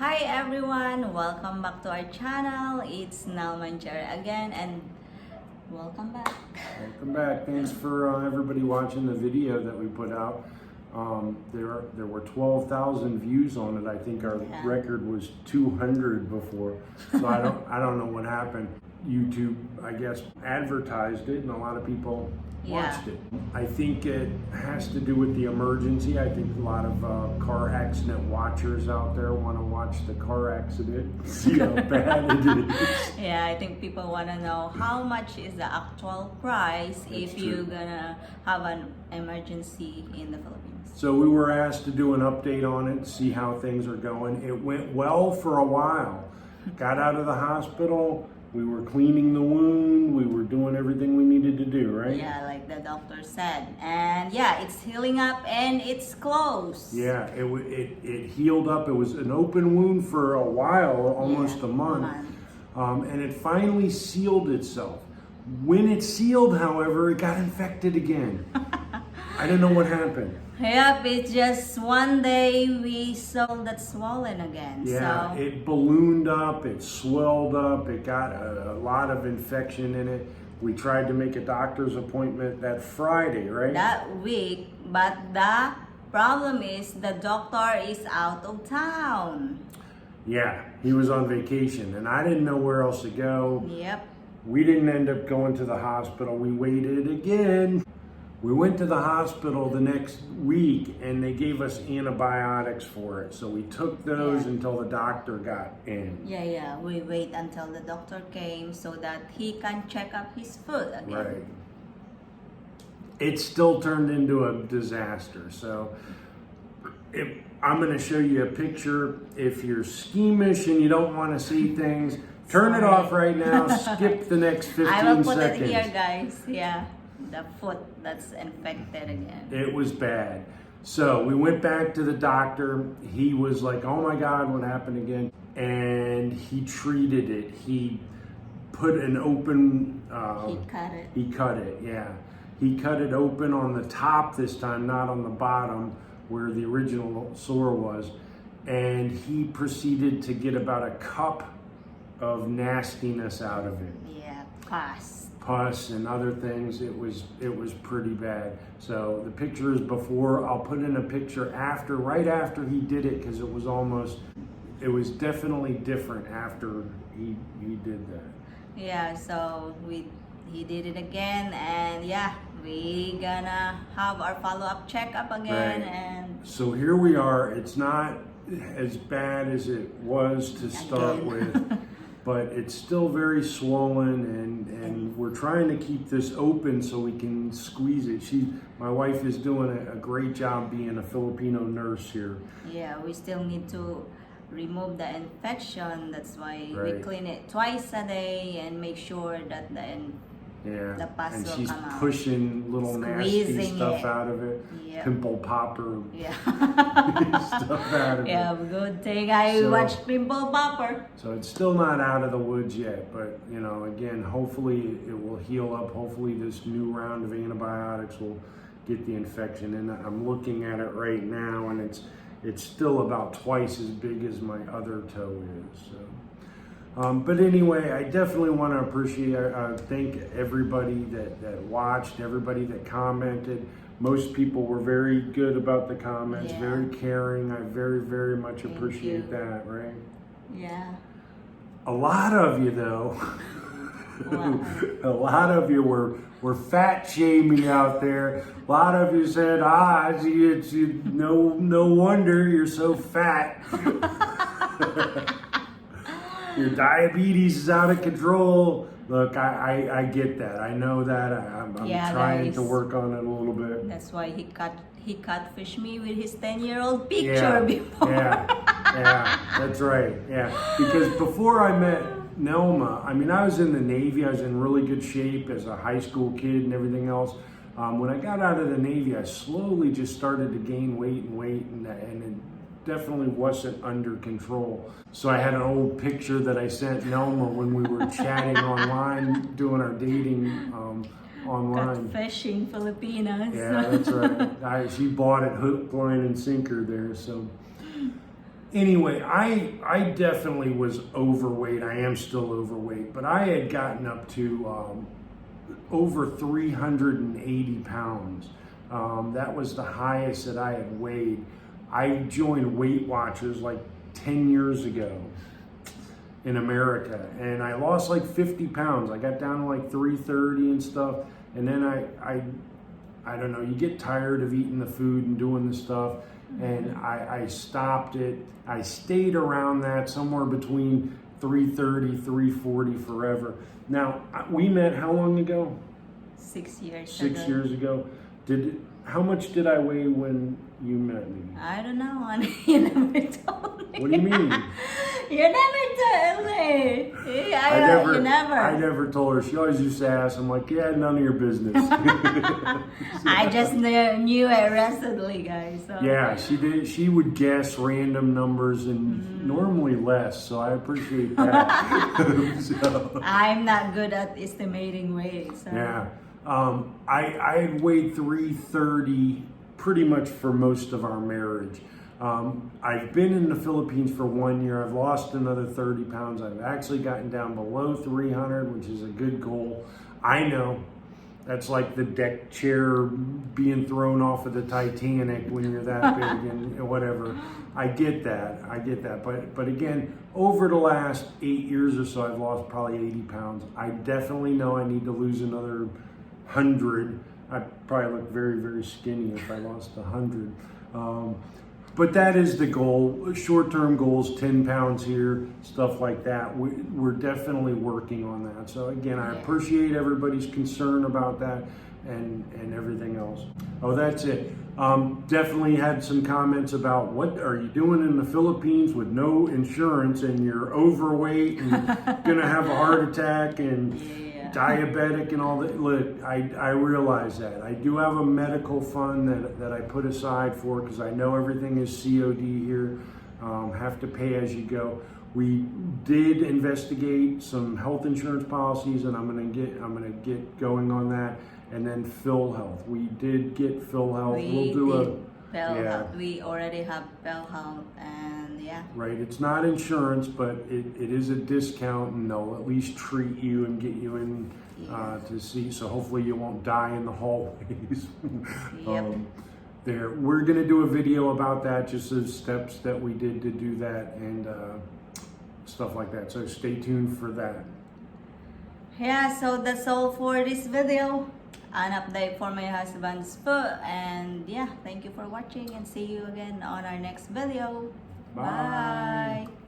Hi everyone, welcome back to our channel. It's Nalman Cherry again and welcome back. Welcome back. Thanks for everybody watching the video that we put out. There were 12,000 views on it. I think our record was 200 before. So I don't know what happened. YouTube, I guess, advertised it, and a lot of people watched it. I think it has to do with the emergency. I think a lot of car accident watchers out there want to watch the car accident, see how bad it is. Yeah, I think people want to know how much is the actual price if you're gonna have an emergency in the Philippines. So we were asked to do an update on it, see how things are going. It went well for a while. Got out of the hospital. We were cleaning the wound. We were doing everything we needed to do, right? Yeah, like the doctor said. And yeah, it's healing up and it's closed. Yeah, it healed up. It was an open wound for a while, almost a month. And it finally sealed itself. When it sealed, however, it got infected again. I don't know what happened. Yep, it's just one day we saw that swollen again. Yeah, so it ballooned up, it swelled up, it got a lot of infection in it. We tried to make a doctor's appointment that Friday, right? that week, but the problem is the doctor is out of town. Yeah, he was on vacation and I didn't know where else to go. Yep. We didn't end up going to the hospital. We waited again. We went to the hospital the next week and they gave us antibiotics for it. So we took those until the doctor got in. Yeah. We wait until the doctor came so that he can check up his food again. Right. It still turned into a disaster. So I'm going to show you a picture. If you're squeamish and you don't want to see things, turn it off right now. Skip the next 15 seconds. I will put it here, guys. Yeah. The foot that's infected again. It was bad. So we went back to the doctor. He was like, oh my God, what happened again? And he treated it. He put an open... he cut it. He cut it, yeah. He cut it open on the top this time, not on the bottom where the original sore was. And he proceeded to get about a cup of nastiness out of it. Yeah, pus And other things. It was pretty bad. So the picture is before. I'll put in a picture after, right after he did it, because it was definitely different after he did that. Yeah, so he did it again, and yeah, we gonna have our follow-up checkup again. Right. And so here we are. It's not as bad as it was to start with. But it's still very swollen, and we're trying to keep this open so we can squeeze it. My wife is doing a great job being a Filipino nurse here. yeah, we still need to remove the infection. That's why we clean it twice a day and make sure that the pus and will she's come out. pushing little nasty Squeezing stuff it. out of it, Yep. pimple popper Yeah. stuff out of Yeah, it. good thing I watched Pimple Popper. So it's still not out of the woods yet, but again, hopefully it will heal up. Hopefully this new round of antibiotics will get the infection in. I'm looking at it right now, and it's still about twice as big as my other toe is. So. But anyway, I definitely want to thank everybody that watched, everybody that commented. Most people were very good about the comments, very caring. I very, very much appreciate that, right? Yeah. A lot of you, though, a lot of you were fat shaming out there. A lot of you said, it's no wonder you're so fat. Your diabetes is out of control. Look, I get that. I know that. I'm trying to work on it a little bit. That's why he catfished me with his 10-year-old picture before. Yeah, that's right. Yeah, because before I met Nelma, I was in the Navy. I was in really good shape as a high school kid and everything else. When I got out of the Navy, I slowly just started to gain weight, and it definitely wasn't under control. So I had an old picture that I sent Nelma when we were chatting online, doing our dating online. Catfishing Filipinas. Yeah, that's right. She bought it hook, line, and sinker there. So anyway, I definitely was overweight. I am still overweight, but I had gotten up to over 380 pounds. That was the highest that I had weighed. I joined Weight Watchers like 10 years ago in America, and I lost like 50 pounds. I got down to like 330 and stuff, and then I don't know, you get tired of eating the food and doing the stuff, and I stopped it. I stayed around that, somewhere between 330, 340 forever. Now, we met how long ago? 6 years 6 ago. years ago. How much did I weigh when you met me? I don't know, honey. You never told me. What do you mean? You never told me. You never. I never told her. She always used to ask. I'm like, yeah, none of your business. I just knew it recently, guys. So. Yeah, she did. She would guess random numbers and normally less. So I appreciate that. So, I'm not good at estimating weight. So. yeah. I weighed 330 pretty much for most of our marriage. I've been in the Philippines for 1 year. I've lost another 30 pounds. I've actually gotten down below 300, which is a good goal. I know that's like the deck chair being thrown off of the Titanic when you're that big and whatever. I get that. But again, over the last 8 years or so, I've lost probably 80 pounds. I definitely know I need to lose another 100. I'd probably look very, very skinny if I lost 100. But that is the goal. Short-term goals, 10 pounds here, stuff like that. We're definitely working on that. So again, I appreciate everybody's concern about that and everything else. Oh, that's it. Definitely had some comments about what are you doing in the Philippines with no insurance and you're overweight and gonna have a heart attack and diabetic and all that. Look, I realize that. I do have a medical fund that I put aside for because I know everything is COD here. Have to pay as you go. We did investigate some health insurance policies, and I'm gonna get going on that. And then PhilHealth. We did get PhilHealth. We'll do PhilHealth. We already have PhilHealth, and yeah. Right. It's not insurance, but it is a discount, and they'll at least treat you and get you in to see. So hopefully you won't die in the hallways. Yep. There. We're gonna do a video about that, just as steps that we did to do that and stuff like that. So stay tuned for that. Yeah. So that's all for this video. An update for my husband's foot, and yeah, thank you for watching and see you again on our next video. Bye. Bye.